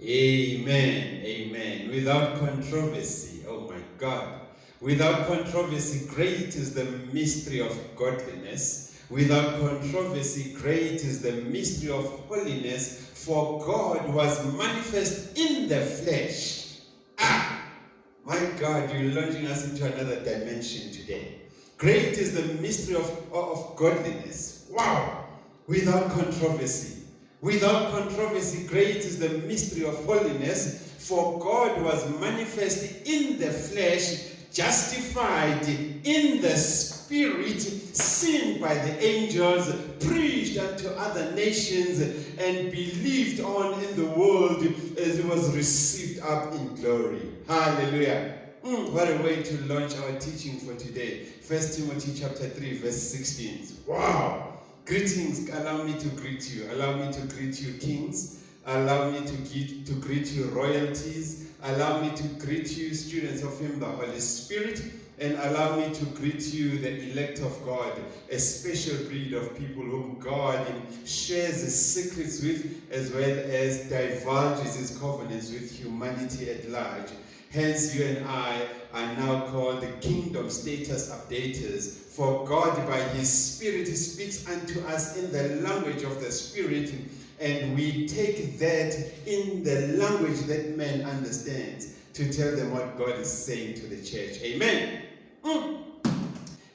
Amen. Amen. Without controversy. Oh my God. Without controversy, great is the mystery of godliness. Without controversy, great is the mystery of holiness. For God was manifest in the flesh. My God, you're launching us into another dimension today. Great is the mystery of godliness. Wow. Without controversy. Without controversy, great is the mystery of holiness. For God was manifest in the flesh, justified in the spirit, seen by the angels, preached unto other nations, and believed on in the world as it was received up in glory. Hallelujah. What a way to launch our teaching for today. 1 Timothy chapter 3, verse 16. Wow. Greetings. Allow me to greet you. Allow me to greet you, kings. Allow me to greet you, royalties. Allow me to greet you, students of Him, the Holy Spirit. And allow me to greet you, the elect of God, a special breed of people whom God shares His secrets with, as well as divulges His covenants with humanity at large. Hence, you and I are now called the kingdom status updaters. For God, by His Spirit, speaks unto us in the language of the Spirit, and we take that in the language that man understands to tell them what God is saying to the church. Amen.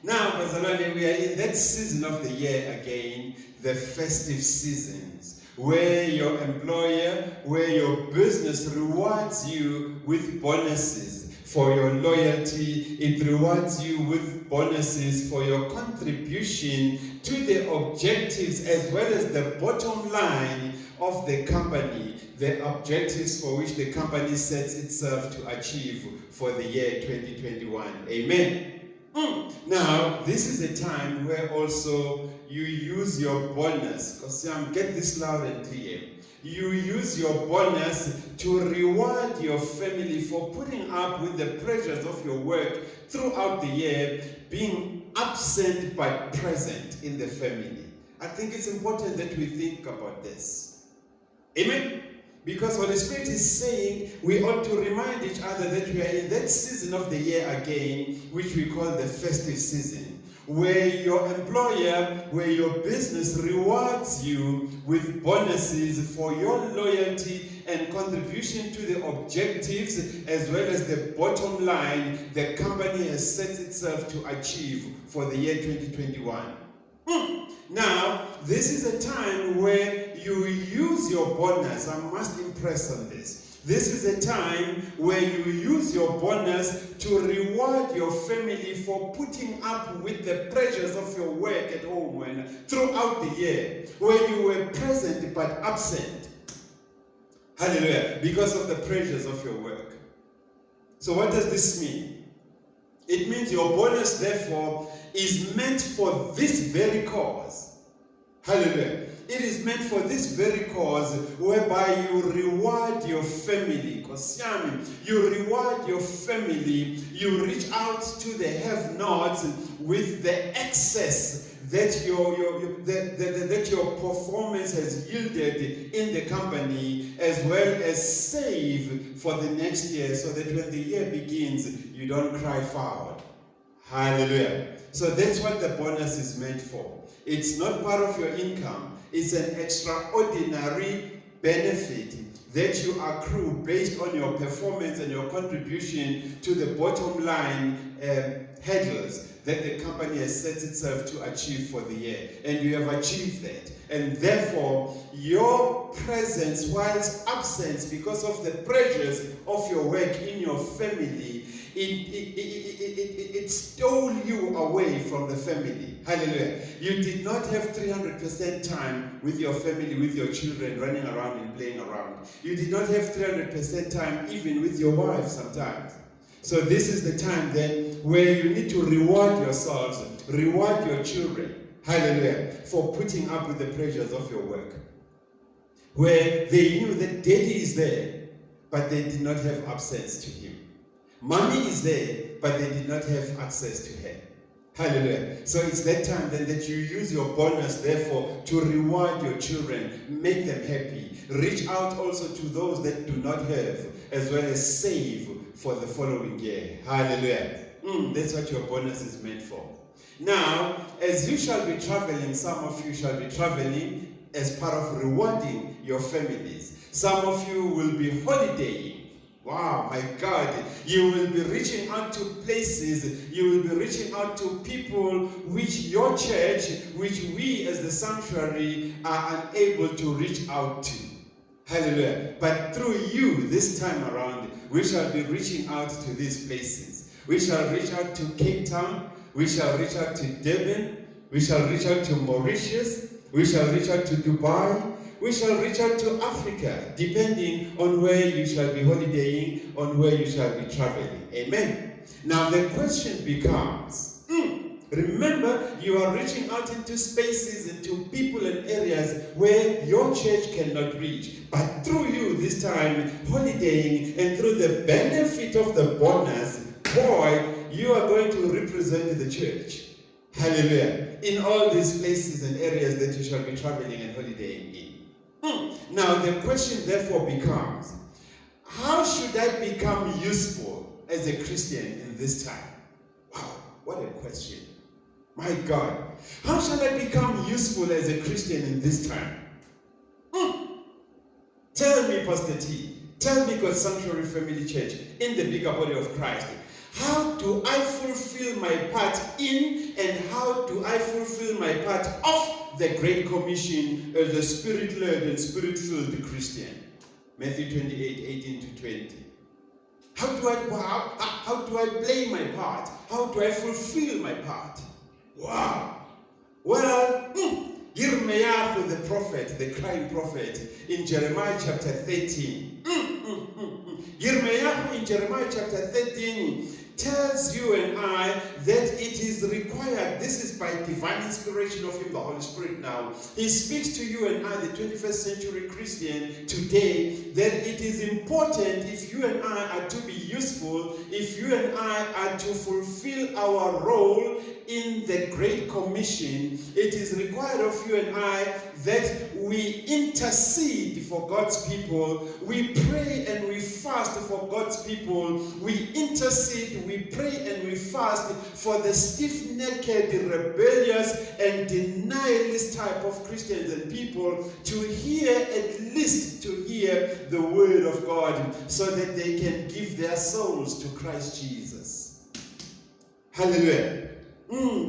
Now, Bazalwane, we are in that season of the year again, the festive seasons, where your employer, where your business rewards you with bonuses for your loyalty. It rewards you with bonuses for your contribution to the objectives as well as the bottom line of the company, the objectives for which the company sets itself to achieve for the year 2021. Amen. Now, this is a time where also you use your bonus. Because get this loud and clear. You use your bonus to reward your family for putting up with the pressures of your work throughout the year, being absent but present in the family. I think it's important that we think about this. Amen? Because Holy Spirit is saying we ought to remind each other that we are in that season of the year again, which we call the festive season, where your employer, where your business rewards you with bonuses for your loyalty and contribution to the objectives as well as the bottom line the company has set itself to achieve for the year 2021. Now, this is a time where you use your bonus. I must impress on this. This is a time where you use your bonus to reward your family for putting up with the pressures of your work at home and throughout the year, where you were present but absent. Hallelujah. Because of the pressures of your work. So what does this mean? It means your bonus, therefore, is meant for this very cause. Hallelujah. It is meant for this very cause, whereby you reward your family. Because you reward your family, you reach out to the have-nots with the excess that your performance has yielded in the company, as well as save for the next year, so that when the year begins, you don't cry foul. Hallelujah. So that's what the bonus is meant for. It's not part of your income. It's an extraordinary benefit that you accrue based on your performance and your contribution to the bottom line hurdles that the company has set itself to achieve for the year. And you have achieved that. And therefore, your presence, whilst absence because of the pressures of your work in your family, it stole you away from the family. Hallelujah. You did not have 300% time with your family, with your children, running around and playing around. You did not have 300% time even with your wife sometimes. So this is the time then where you need to reward yourselves, reward your children, hallelujah, for putting up with the pressures of your work. Where they knew that daddy is there, but they did not have access to him. Mommy is there, but they did not have access to her. Hallelujah. So it's that time then that you use your bonus, therefore, to reward your children, make them happy. Reach out also to those that do not have, as well as save for the following year. Hallelujah. That's what your bonus is meant for. Now, as you shall be traveling, some of you shall be traveling as part of rewarding your families. Some of you will be holidaying. Wow, my God. You will be reaching out to places, you will be reaching out to people which your church, which we as the sanctuary are unable to reach out to. Hallelujah. But through you, this time around, we shall be reaching out to these places. We shall reach out to Cape Town, we shall reach out to Durban, we shall reach out to Mauritius, we shall reach out to Dubai, we shall reach out to Africa, depending on where you shall be holidaying, on where you shall be traveling. Amen. Now the question becomes, remember, you are reaching out into spaces, into people and areas where your church cannot reach. But through you this time, holidaying, and through the benefit of the bonus, boy, you are going to represent the church. Hallelujah. In all these places and areas that you shall be traveling and holidaying in. Now the question therefore becomes, how should I become useful as a Christian in this time? Wow, what a question. My God. How shall I become useful as a Christian in this time? Tell me, Pastor T. Tell me, God's Sanctuary Family Church, in the bigger body of Christ. How do I fulfill my part in, and how do I fulfill my part of the Great Commission as a Spirit-led and Spirit-filled Christian? Matthew 28:18-20. How do I play my part? How do I fulfill my part? Wow. Well, Yirmeyahu the prophet, the crying prophet, in Jeremiah chapter 13. Yirmeyahu in Jeremiah chapter 13 tells you and I that it is required. This is by divine inspiration of Him, the Holy Spirit now. He speaks to you and I, the 21st century Christian today, that it is important, if you and I are to be useful, if you and I are to fulfill our role in the Great Commission, it is required of you and I that we intercede for God's people. We pray and we fast for God's people. We intercede, we pray and we fast for the stiff-necked, rebellious and denialist type of Christians and people to hear, at least to hear the word of God, so that they can give their souls to Christ Jesus. Hallelujah.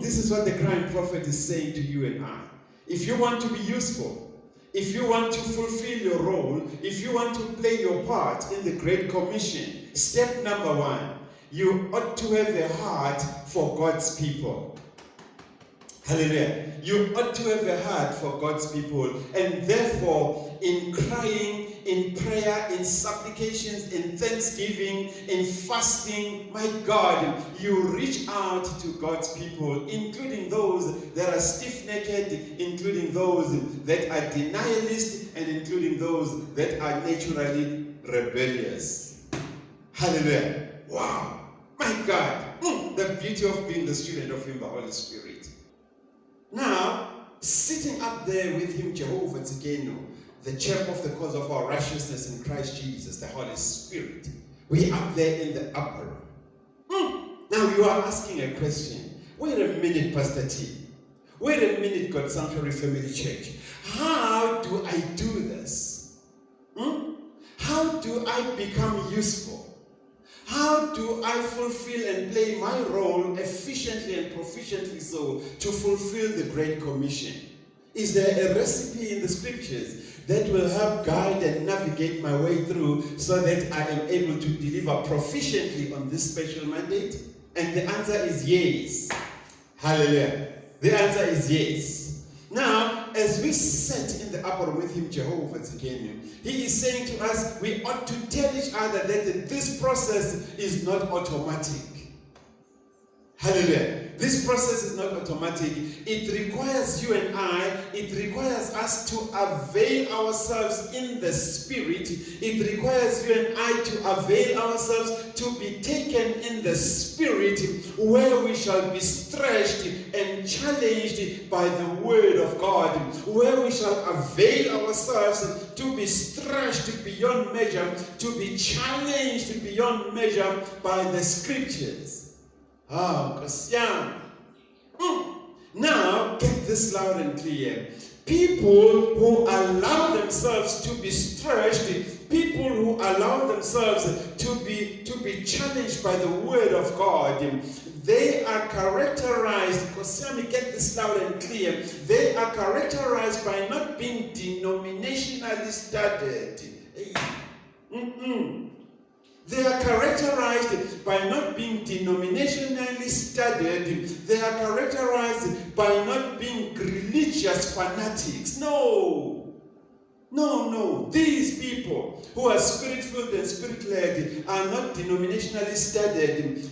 This is what the crying prophet is saying to you and I. If you want to be useful, if you want to fulfill your role, if you want to play your part in the Great Commission, step number one, you ought to have a heart for God's people. Hallelujah. You ought to have a heart for God's people, and therefore, in crying, in prayer, in supplications, in thanksgiving, in fasting, my God, you reach out to God's people, including those that are stiff-necked, including those that are denialist, and including those that are naturally rebellious. Hallelujah. Wow. My God. The beauty of being the student of Him, the Holy Spirit. Now, sitting up there with Him, Jehovah Tzidkenu, the champ of the cause of our righteousness in Christ Jesus, the Holy Spirit. We up there in the upper room. Now you are asking a question. Wait a minute, Pastor T. Wait a minute, God's Sanctuary Family Church. How do I do this? How do I become useful? How do I fulfill and play my role efficiently and proficiently so to fulfill the Great Commission? Is there a recipe in the scriptures that will help guide and navigate my way through so that I am able to deliver proficiently on this special mandate? And the answer is yes. Hallelujah. The answer is yes. Now, as we sat in the upper room with Him, Jehovah Tzidkenu, He is saying to us, we ought to tell each other that this process is not automatic. Hallelujah. This process is not automatic. It requires you and I, it requires us to avail ourselves in the Spirit. It requires you and I to avail ourselves to be taken in the Spirit, where we shall be stretched and challenged by the Word of God, where we shall avail ourselves to be stretched beyond measure, to be challenged beyond measure by the Scriptures. Now, get this loud and clear. People who allow themselves to be stretched, people who allow themselves to be challenged by the Word of God, they are characterized, get this loud and clear, they are characterized by not being denominationally studied. They are characterized by not being denominationally studied. They are characterized by not being religious fanatics. No. These people who are spirit-filled and spirit-led are not denominationally studied.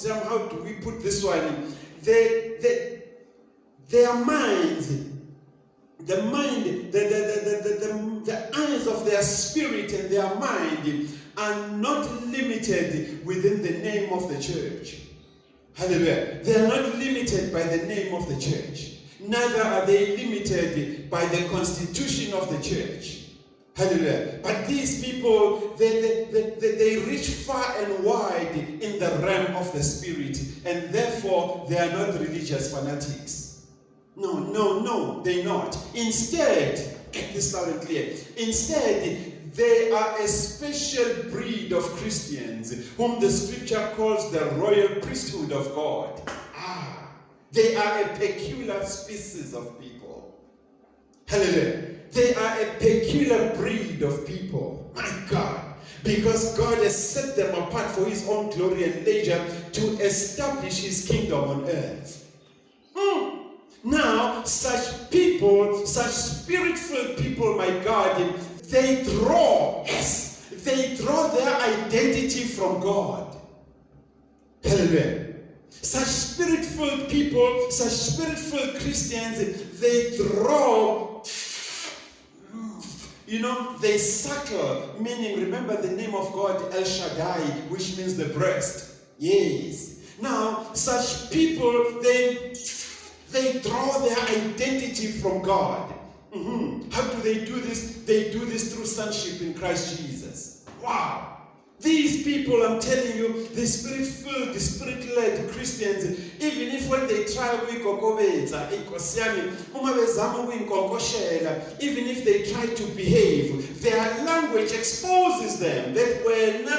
How do we put this one? Their minds, the eyes of their spirit and their mind are not limited within the name of the church. Hallelujah. They are not limited by the name of the church. Neither are they limited by the constitution of the church. Hallelujah. But these people, they reach far and wide in the realm of the spirit, and therefore they are not religious fanatics. No, they're not. Instead, get this loud and clear. Instead, they are a special breed of Christians whom the scripture calls the royal priesthood of God. They are a peculiar species of people. Hallelujah. They are a peculiar breed of people. My God. Because God has set them apart for his own glory and leisure to establish his kingdom on earth. Now, such people, such spirit-filled people, my God, they draw their identity from God. Hallelujah. Such spirit-filled people, such spirit-filled Christians, they draw, they suckle, meaning, remember the name of God, El Shaddai, which means the breast. Yes. Now, such people, they draw their identity from God. How do they do this? They do this through sonship in Christ Jesus. Wow. These people, I'm telling you, the spirit-filled, the spirit-led Christians, even if when they try even if they try to behave, their language exposes them that when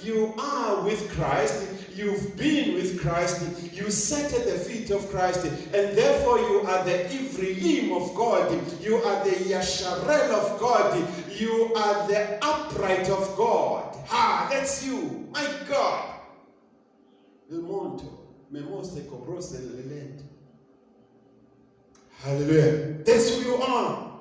you are with Christ, you've been with Christ, you sat at the feet of Christ, and therefore you are the Ephraim of God, you are the Yasharel of God, you are the upright of God. That's you, my God. Hallelujah. That's who you are.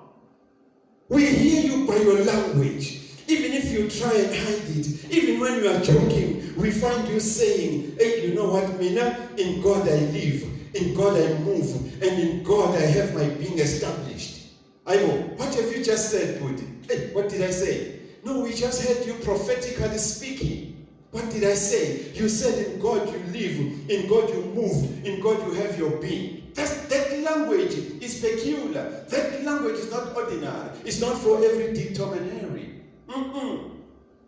We hear you by your language. Even if you try and hide it, even when you are joking, we find you saying, hey, you know what, Mina? In God I live, in God I move, and in God I have my being established. I know. What have you just said, Buddy? Hey, what did I say? No, we just heard you prophetically speaking. What did I say? You said in God you live, in God you move, in God you have your being. That language is peculiar. That language is not ordinary. It's not for every Dick, Tom, and Harry.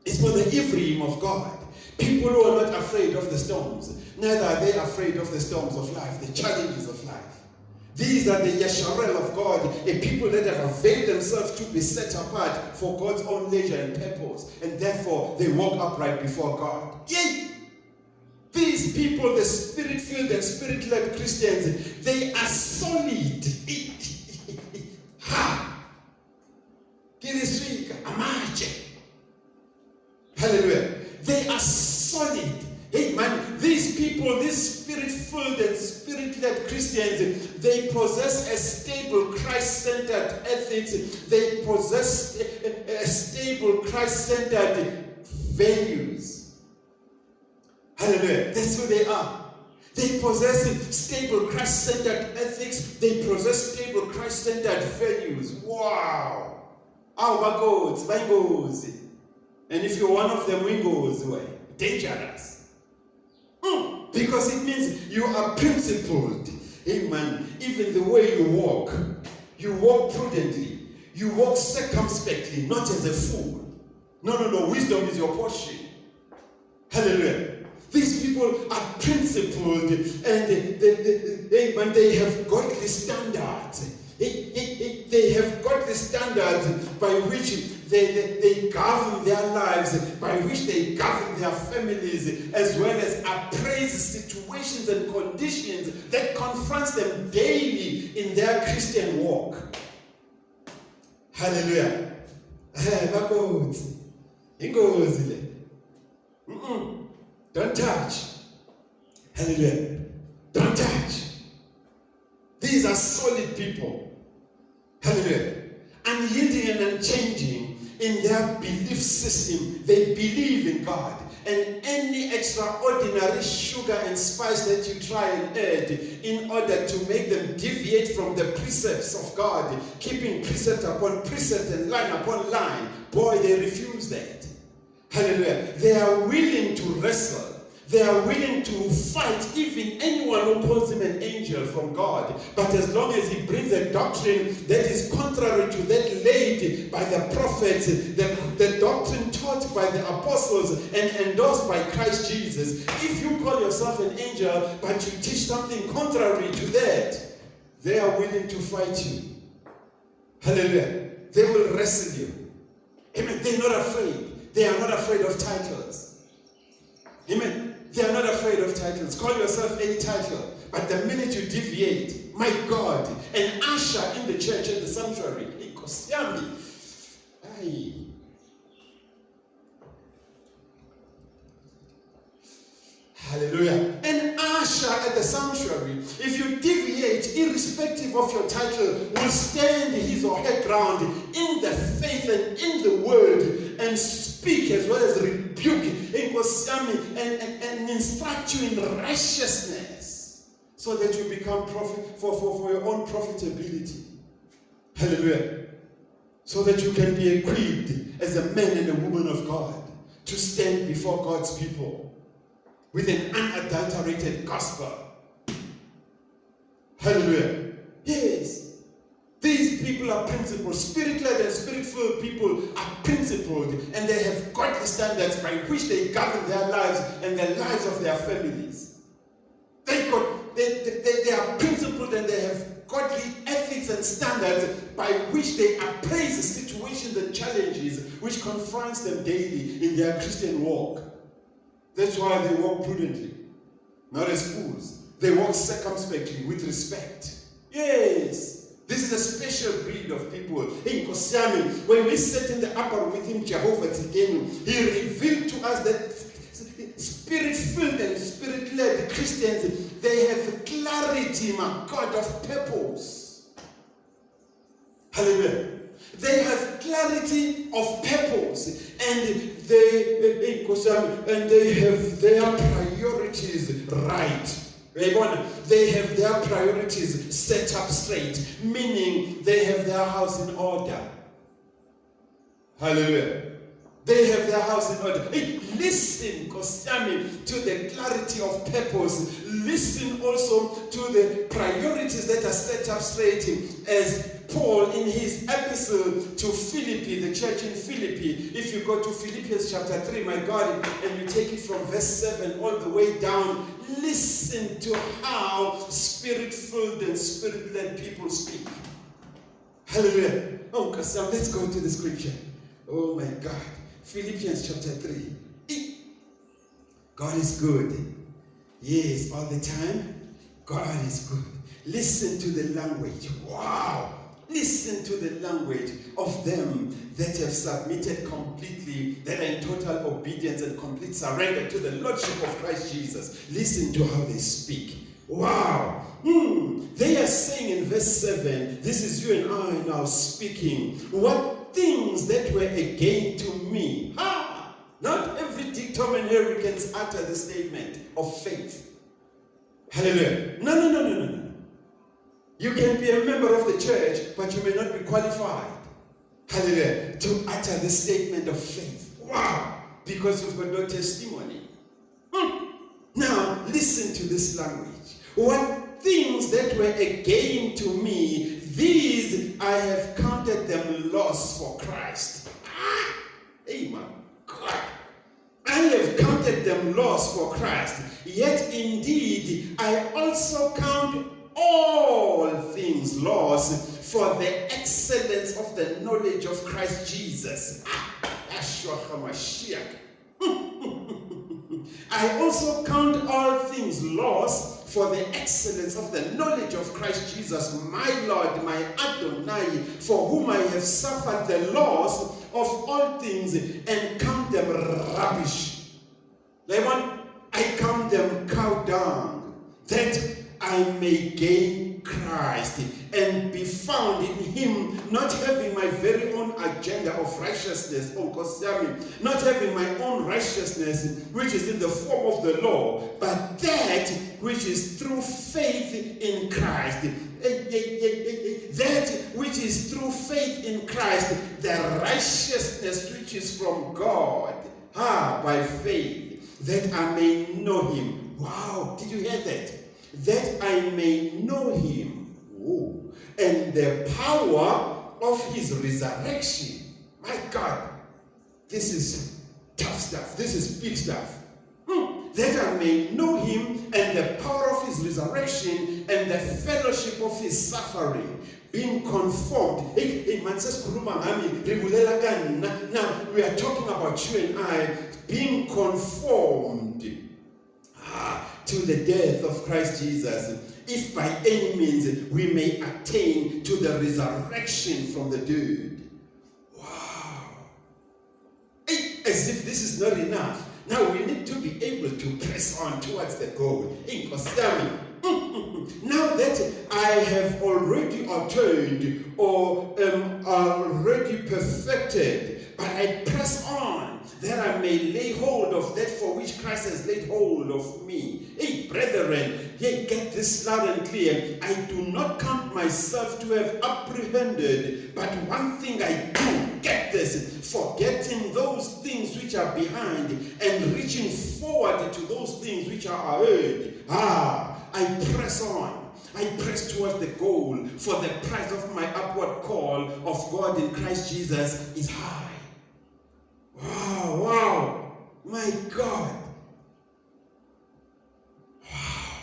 It's for the Ephraim of God. People who are not afraid of the storms. Neither are they afraid of the storms of life, the challenges of life. These are the Yasharel of God, a people that have availed themselves to be set apart for God's own leisure and purpose. And therefore, they walk upright before God. Yay! These people, the spirit-filled and spirit-led Christians, they are solid. Hallelujah. They are solid. Hey man, these people, these spirit-filled and spirit-led Christians, they possess a stable Christ-centered ethics. They possess a stable Christ-centered values. Hallelujah. That's who they are. They possess stable Christ-centered ethics. They possess stable Christ-centered values. Wow. And if you're one of them, dangerous. Because it means you are principled. Amen. Even the way you walk prudently. You walk circumspectly, not as a fool. No. Wisdom is your portion. Hallelujah. These people are principled and they have godly standards. They have godly standards by which they govern their lives, by which they govern their families, as well as appraise situations and conditions that confronts them daily in their Christian walk. Hallelujah. Don't touch. Hallelujah. Don't touch. These are solid people. Hallelujah. Unyielding and unchanging in their belief system. They believe in God. And any extraordinary sugar and spice that you try and add in order to make them deviate from the precepts of God, keeping precept upon precept and line upon line, boy, they refuse that. Hallelujah. They are willing to wrestle. They are willing to fight even anyone who calls him an angel from God. But as long as he brings a doctrine that is contrary to that laid by the prophets, the doctrine taught by the apostles and endorsed by Christ Jesus. If you call yourself an angel, but you teach something contrary to that, they are willing to fight you. Hallelujah. They will wrestle you. Amen. They're not afraid. They are not afraid of titles. Amen. They are not afraid of titles. Call yourself any title. But the minute you deviate, my God, an usher in the church and the sanctuary. Hallelujah. An usher at the sanctuary, if you deviate, irrespective of your title, will stand his or her ground in the faith and in the word and speak as well as rebuke and instruct you in righteousness so that you become profit for your own profitability. Hallelujah. So that you can be equipped as a man and a woman of God to stand before God's people with an unadulterated gospel. Hallelujah. Yes. These people are principled. Spirit-led and spirit-filled people are principled, and they have godly standards by which they govern their lives and the lives of their families. They are principled and they have godly ethics and standards by which they appraise the situations and challenges which confronts them daily in their Christian walk. That's why they walk prudently, not as fools. They walk circumspectly with respect. Yes. This is a special breed of people. Hey, Kosiami, when we sat in the upper room with him, Jehovah Tzidkenu, he revealed to us that spirit-filled and spirit-led Christians, they have clarity, my God, of purpose. Hallelujah. They have clarity of purpose, and they have their priorities right. They have their priorities set up straight, meaning they have their house in order. Hallelujah. They have their house in order. Hey, listen, Kosami, to the clarity of purpose. Listen also to the priorities that are set up straight, as Paul in his epistle to Philippi, the church in Philippi. If you go to Philippians chapter 3, my God, and you take it from verse 7 all the way down, listen to how spirit-filled and spirit-led people speak. Hallelujah. Oh, Kasam, let's go to the scripture. Oh my God. Philippians chapter 3. God is good. Yes, all the time. God is good. Listen to the language. Wow. Listen to the language of them that have submitted completely, that are in total obedience and complete surrender to the Lordship of Christ Jesus. Listen to how they speak. Wow. They are saying in verse 7, this is you and I now speaking, what things that were a gain to me. Not every dictator Tom and Harry can utter the statement of faith. Hallelujah. No. You can be a member of the church, but you may not be qualified. Hallelujah. To utter the statement of faith. Wow. Because you've got no testimony. Now, listen to this language. What things that were a gain to me, these I have counted them loss for Christ. Amen. God. I have counted them loss for Christ. Yet indeed, I also count all things loss for the excellence of the knowledge of Christ Jesus. Yeshua HaMashiach. I also count all things lost for the excellence of the knowledge of Christ Jesus, my Lord, my Adonai, for whom I have suffered the loss of all things and count them rubbish. I count them cow dung, that I may gain Christ and be found in him, not having my very own agenda of righteousness, not having my own righteousness which is in the form of the law, but that which is through faith in Christ. That which is through faith in Christ, the righteousness which is from God, by faith, that I may know him. Wow, did you hear that? That I may know him, and the power of his resurrection. My God, this is tough stuff. This is big stuff. That I may know him and the power of his resurrection and the fellowship of his suffering, being conformed. Now we are talking about you and I being conformed to the death of Christ Jesus, if by any means we may attain to the resurrection from the dead. Wow. As if this is not enough. Now we need to be able to press on towards the goal. Now that I have already attained or am already perfected, but I press on that I may lay hold of that for which Christ has laid hold of me. Hey, brethren, get this loud and clear. I do not count myself to have apprehended, but one thing I do, get this, forgetting those things which are behind and reaching forward to those things which are ahead. I press on. I press towards the goal, for the price of my upward call of God in Christ Jesus is high. Wow, my God. Wow.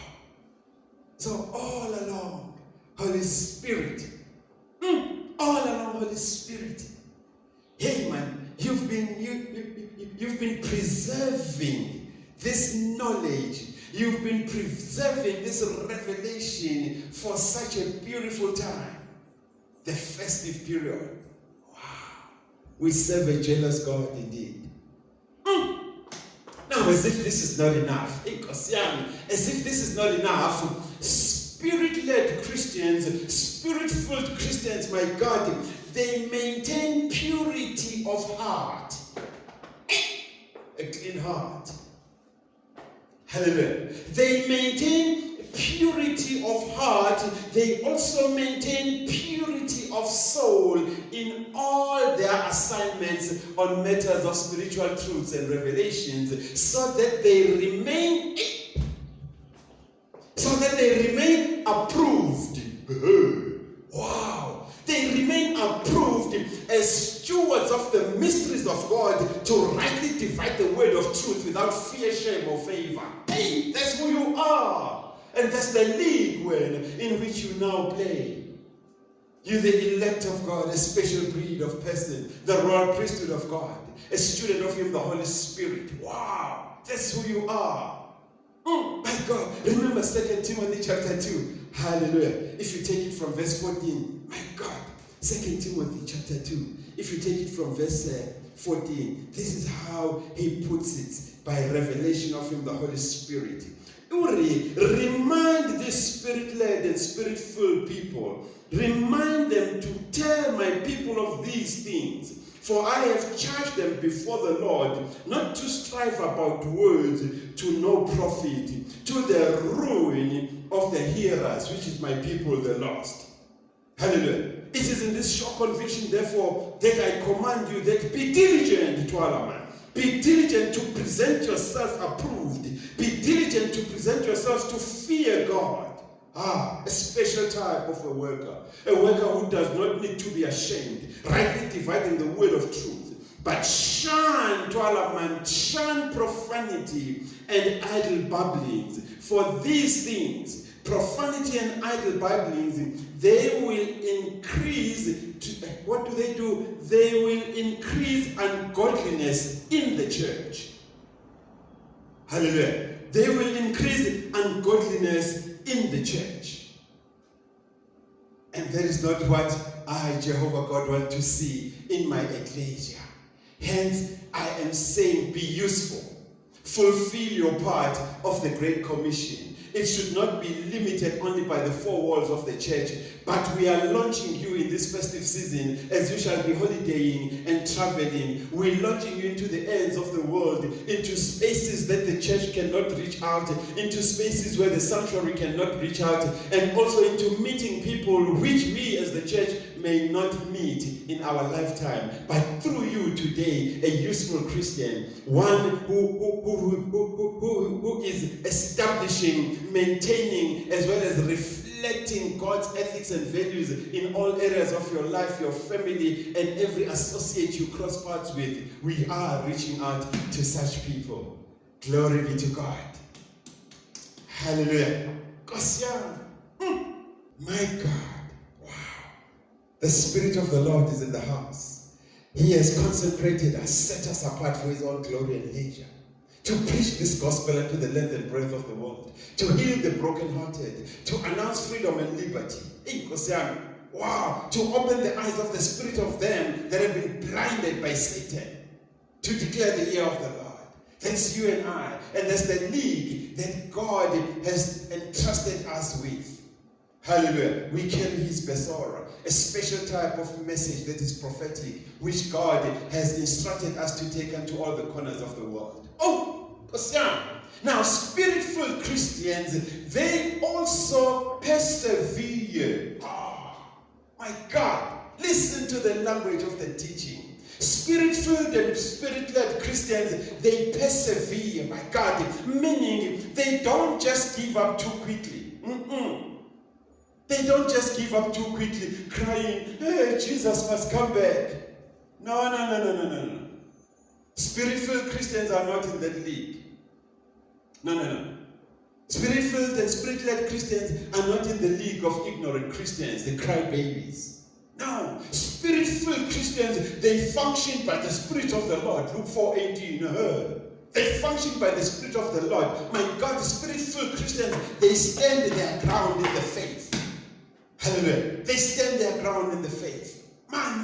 So all along, Holy Spirit, all along, Holy Spirit, hey man, you've been preserving this knowledge. You've been preserving this revelation for such a beautiful time, the festive period. We serve a jealous God indeed. Now, as if this is not enough, as if this is not enough, spirit-led Christians, spirit-filled Christians, my God, they maintain purity of heart. A clean heart. Hallelujah. They maintain purity of heart. They also maintain purity of soul in all their assignments on matters of spiritual truths and revelations, so that they remain approved. Wow. They remain approved as stewards of the mysteries of God, to rightly divide the word of truth without fear, shame, or favor. Hey, that's who you are. And that's the league in which you now play. You're the elect of God, a special breed of person, the royal priesthood of God, a student of him, the Holy Spirit. Wow, that's who you are. My God, remember 2 Timothy chapter 2. Hallelujah. If you take it from verse 14, my God, 2 Timothy chapter 2. If you take it from verse 14, this is how he puts it, by revelation of him, the Holy Spirit. Remind these spirit-led and spirit-filled people. Remind them to tell my people of these things. For I have charged them before the Lord not to strive about words to no profit, to the ruin of the hearers, which is my people, the lost. Hallelujah. It is in this sure conviction, therefore, that I command you that be diligent to Allah. Be diligent to present yourself approved. Be diligent to present yourselves to fear God. A special type of a worker who does not need to be ashamed, rightly dividing the word of truth. But shun, to Allah man, shun profanity and idle babblings. For these things, profanity and idle babblings, they will increase. What do? They will increase ungodliness in the church. Hallelujah. They will increase ungodliness in the church. And that is not what I, Jehovah God, want to see in my ecclesia. Hence, I am saying, be useful. Fulfill your part of the Great Commission. It should not be limited only by the four walls of the church, but we are launching you in this festive season as you shall be holidaying and traveling. We're launching you into the ends of the world, into spaces that the church cannot reach out, into spaces where the sanctuary cannot reach out, and also into meeting people which we as the church may not meet in our lifetime. But through you today, a useful Christian, one who is establishing, maintaining, as well as reflecting God's ethics and values in all areas of your life, your family, and every associate you cross paths with. We are reaching out to such people. Glory be to God. Hallelujah. Kosian. My God. Wow. The Spirit of the Lord is in the house. He has consecrated us, set us apart for His own glory and leisure, to preach this gospel unto the length and breadth of the world, to heal the brokenhearted, to announce freedom and liberty. Wow! To open the eyes of the spirit of them that have been blinded by Satan, to declare the year of the Lord. That's you and I, and that's the league that God has entrusted us with. Hallelujah. We carry His Besora, a special type of message that is prophetic, which God has instructed us to take unto all the corners of the world. Now, spirit-filled Christians, they also persevere. My God, listen to the language of the teaching. Spirit-filled and spirit-led Christians, they persevere, my God, meaning they don't just give up too quickly. They don't just give up too quickly, crying, hey, Jesus must come back. No. Spirit-filled Christians are not in that league. No. Spirit-filled and spirit-led Christians are not in the league of ignorant Christians, the crybabies. No. Spirit-filled Christians, they function by the Spirit of the Lord. Luke 4:18. They function by the Spirit of the Lord. My God, the Spirit-filled Christians, they stand their ground in the faith. Hallelujah. They stand their ground in the faith. My.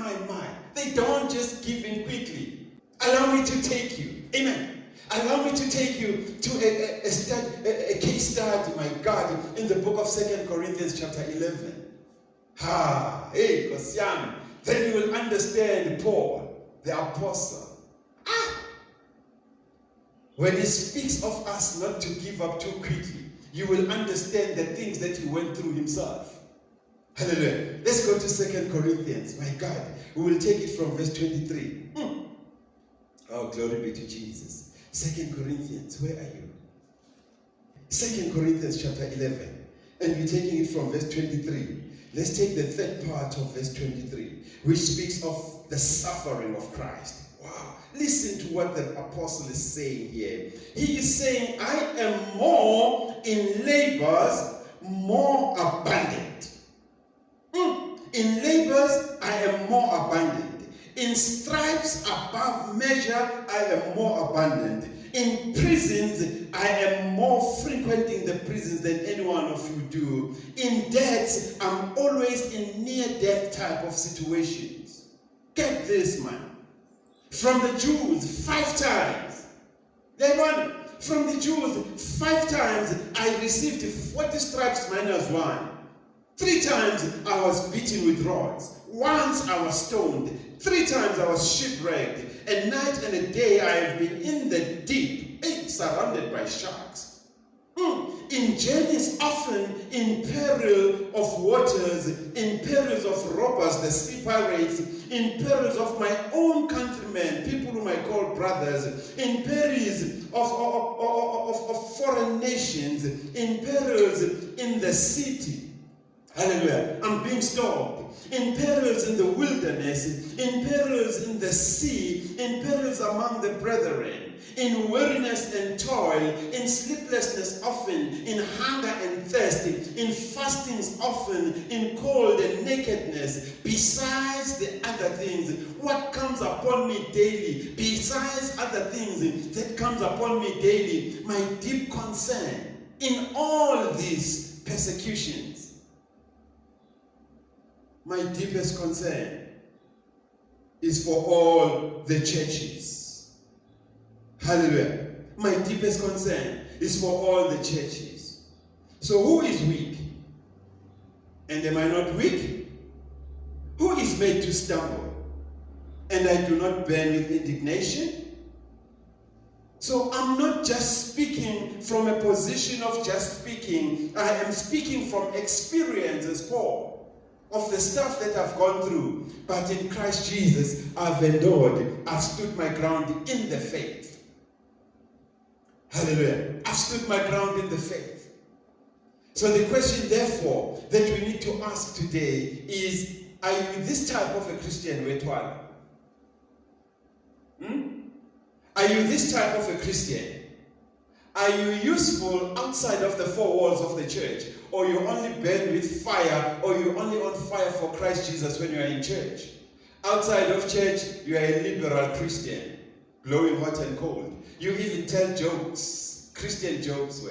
They don't just give in quickly. Allow me to take you. Amen. Allow me to take you to a case study, my God, in the book of 2 Corinthians chapter 11. Then you will understand Paul, the apostle. When he speaks of us not to give up too quickly, you will understand the things that he went through himself. Hallelujah. Let's go to 2 Corinthians. My God, we will take it from verse 23. Oh, glory be to Jesus. 2 Corinthians, where are you? 2 Corinthians chapter 11. And we're taking it from verse 23. Let's take the third part of verse 23, which speaks of the suffering of Christ. Wow. Listen to what the apostle is saying here. He is saying, I am more in labors, more abundant. In labors, I am more abundant. In stripes above measure, I am more abundant. In prisons, I am more frequenting the prisons than any one of you do. In deaths, I'm always in near-death type of situations. Get this, man. From the Jews, 5 times. From the Jews, 5 times, I received 40 stripes minus 1. 3 times, I was beaten with rods. Once I was stoned. 3 times I was shipwrecked. A night and a day I have been in the deep, surrounded by sharks. In journeys often in peril of waters, in perils of robbers, the sea pirates, in perils of my own countrymen, people whom I call brothers, in perils of foreign nations, in perils in the city. Hallelujah. I'm being stormed. In perils in the wilderness, in perils in the sea, in perils among the brethren, in weariness and toil, in sleeplessness often, in hunger and thirst, in fastings often, in cold and nakedness, besides the other things, what comes upon me daily, besides other things that comes upon me daily, my deep concern in all these persecutions. My deepest concern is for all the churches. Hallelujah. My deepest concern is for all the churches. So who is weak? And am I not weak? Who is made to stumble? And I do not burn with indignation? So I'm not just speaking from a position of just speaking. I am speaking from experience as Paul. Of the stuff that I've gone through, but in Christ Jesus, I've endured. I've stood my ground in the faith. Hallelujah. I've stood my ground in the faith. So the question, therefore, that we need to ask today is, are you this type of a Christian, Wetwala? Are you this type of a Christian? Are you useful outside of the 4 walls of the church? Or you only burn with fire, or you're only on fire for Christ Jesus when you are in church? Outside of church, you are a liberal Christian, blowing hot and cold. You even tell jokes, Christian jokes,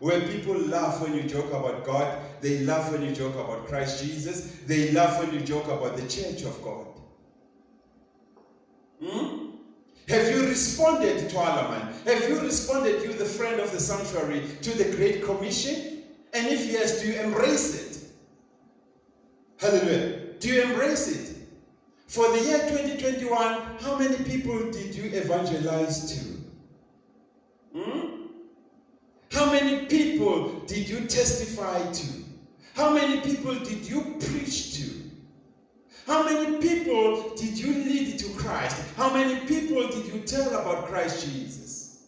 where people laugh when you joke about God. They laugh when you joke about Christ Jesus. They laugh when you joke about the church of God. Have you responded, Twalaman? Have you responded, you the friend of the sanctuary, to the Great Commission? And if yes, do you embrace it? Hallelujah. Do you embrace it? For the year 2021, how many people did you evangelize to? How many people did you testify to? How many people did you preach to? How many people did you lead to Christ? How many people did you tell about Christ Jesus?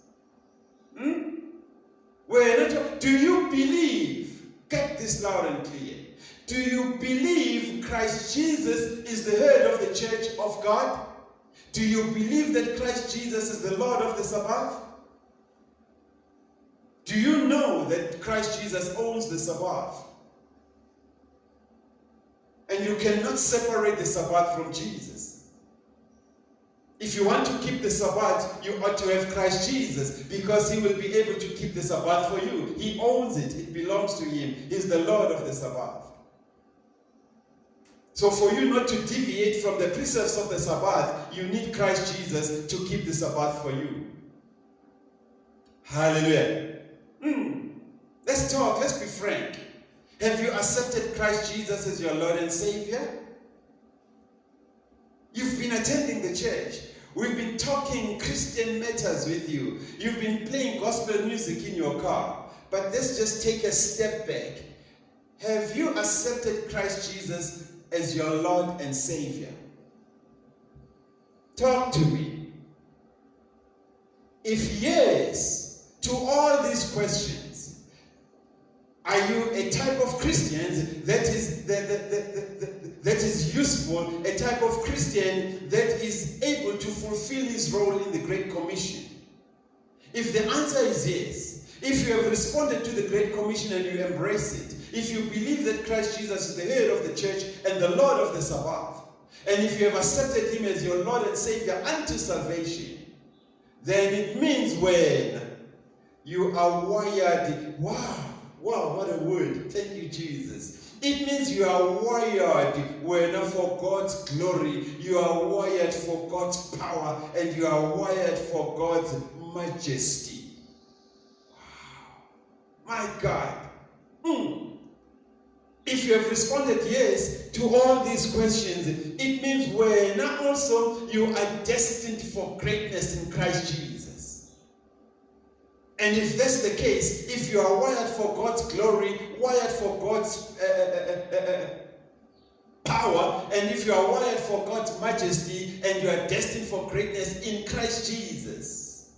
Do you believe? Get this loud and clear. Do you believe Christ Jesus is the head of the church of God? Do you believe that Christ Jesus is the Lord of the Sabbath? Do you know that Christ Jesus owns the Sabbath? And you cannot separate the Sabbath from Jesus. If you want to keep the Sabbath, you ought to have Christ Jesus, because he will be able to keep the Sabbath for you. He owns it. It belongs to him. He's the Lord of the Sabbath. So for you not to deviate from the precepts of the Sabbath, you need Christ Jesus to keep the Sabbath for you. Hallelujah. Let's talk. Let's be frank. Have you accepted Christ Jesus as your Lord and Savior? You've been attending the church. We've been talking Christian matters with you. You've been playing gospel music in your car. But let's just take a step back. Have you accepted Christ Jesus as your Lord and Savior? Talk to me. If yes, to all these questions, are you a type of Christian that is useful, a type of Christian that is able to fulfill his role in the Great Commission? If the answer is yes, if you have responded to the Great Commission and you embrace it, if you believe that Christ Jesus is the head of the church and the Lord of the Sabbath, and if you have accepted him as your Lord and Savior unto salvation, then it means when you are wired, wow, what a word. Thank you, Jesus. It means you are wired for God's glory. You are wired for God's power. And you are wired for God's majesty. Wow. My God. It If you have responded yes to all these questions, it means when also you are destined for greatness in Christ Jesus. And if that's the case, if you are wired for God's glory, wired for God's power, and if you are wired for God's majesty, and you are destined for greatness in Christ Jesus,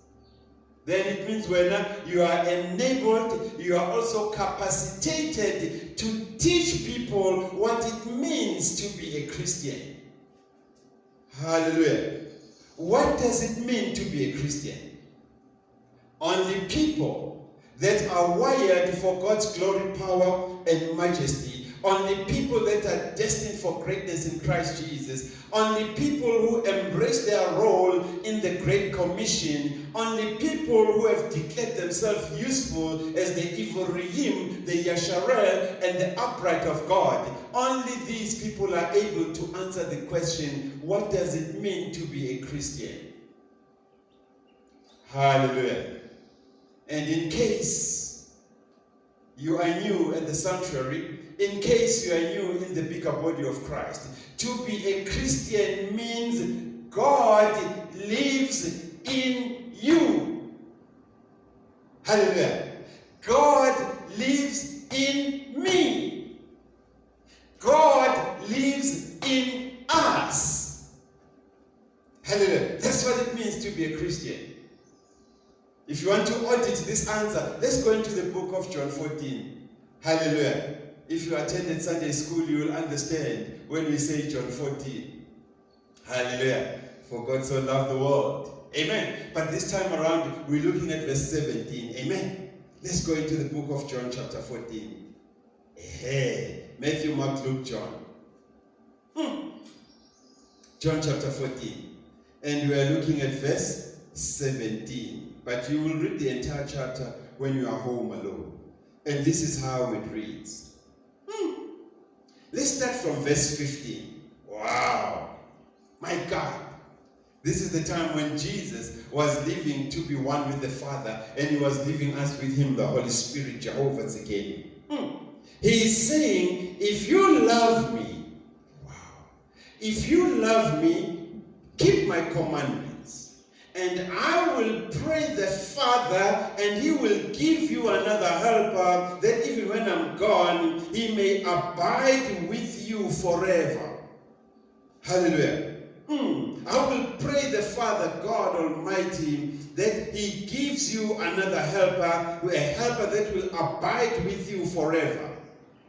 then it means when you are enabled, you are also capacitated to teach people what it means to be a Christian. Hallelujah. What does it mean to be a Christian? Only people that are wired for God's glory, power, and majesty, only people that are destined for greatness in Christ Jesus, only people who embrace their role in the Great Commission, only people who have declared themselves useful as the Ivorim, the Yasharel, and the upright of God. Only these people are able to answer the question, what does it mean to be a Christian? Hallelujah. And in case you are new at the sanctuary, in case you are new in the bigger body of Christ, to be a Christian means God lives in you. Hallelujah. God lives in me. God lives in us. Hallelujah. That's what it means to be a Christian. If you want to audit this answer, let's go into the book of John 14. Hallelujah. If you attended Sunday school, you will understand when we say John 14. Hallelujah. For God so loved the world. Amen. But this time around, we're looking at verse 17. Amen. Let's go into the book of John chapter 14. Hey, Matthew, Mark, Luke, John. John chapter 14. And we are looking at verse 17. But you will read the entire chapter when you are home alone. And this is how it reads. Let's start from verse 15. Wow. My God. This is the time when Jesus was living to be one with the Father, and he was leaving us with him, the Holy Spirit, Jehovah again. He is saying, if you love me, wow, if you love me, keep my commandments, and I will pray the Father, and he will give you another helper, that even when I'm gone, he may abide with you forever. Hallelujah. I will pray the Father, God Almighty, that he gives you another helper, a helper that will abide with you forever.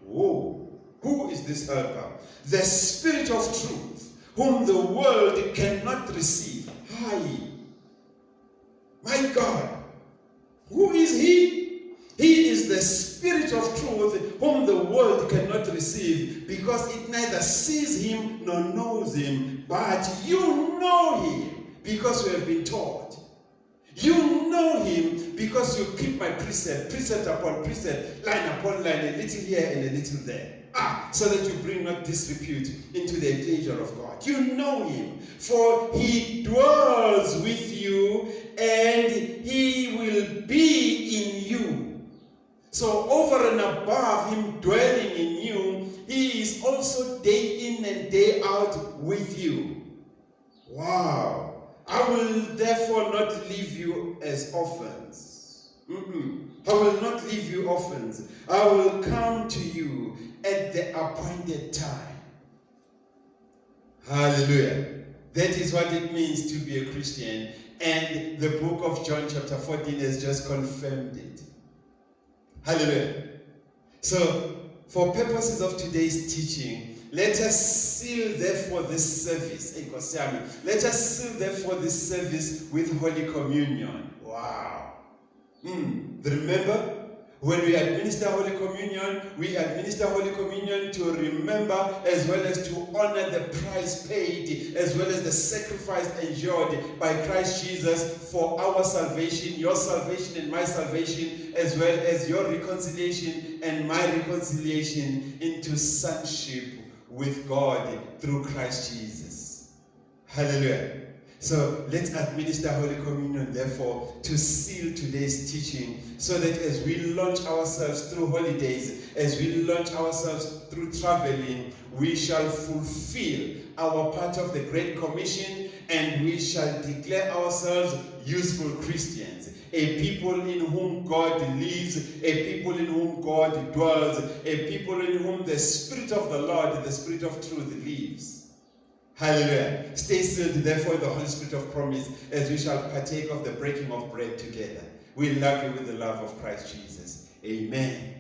Whoa. Who is this helper? The Spirit of truth, whom the world cannot receive. Hi. My God. Who is he? He is the Spirit of truth, whom the world cannot receive, because it neither sees him nor knows him. But you know him, because you have been taught. You know him, because you keep my precept, precept upon precept, line upon line, a little here and a little there. So that you bring not disrepute into the ecclesia of God. You know him, for he dwells with you, and he will be in you. So over and above him dwelling in you, he is also day in and day out with you. Wow. I will therefore not leave you as orphans. I will not leave you orphans. I will come to you at the appointed time. Hallelujah. That is what it means to be a Christian. And the book of John chapter 14 has just confirmed it. Hallelujah. So, for purposes of today's teaching, let us seal therefore this service. Let us seal therefore this service with Holy Communion. Wow. Remember, when we administer Holy Communion, we administer Holy Communion to remember as well as to honor the price paid, as well as the sacrifice endured by Christ Jesus for our salvation, your salvation and my salvation, as well as your reconciliation and my reconciliation into sonship with God through Christ Jesus. Hallelujah. So let's administer Holy Communion, therefore, to seal today's teaching, so that as we launch ourselves through holidays, as we launch ourselves through traveling, we shall fulfill our part of the Great Commission, and we shall declare ourselves useful Christians, a people in whom God lives, a people in whom God dwells, a people in whom the Spirit of the Lord, the Spirit of truth, lives. Hallelujah. Stay sealed, therefore, in the Holy Spirit of promise, as we shall partake of the breaking of bread together. We love you with the love of Christ Jesus. Amen.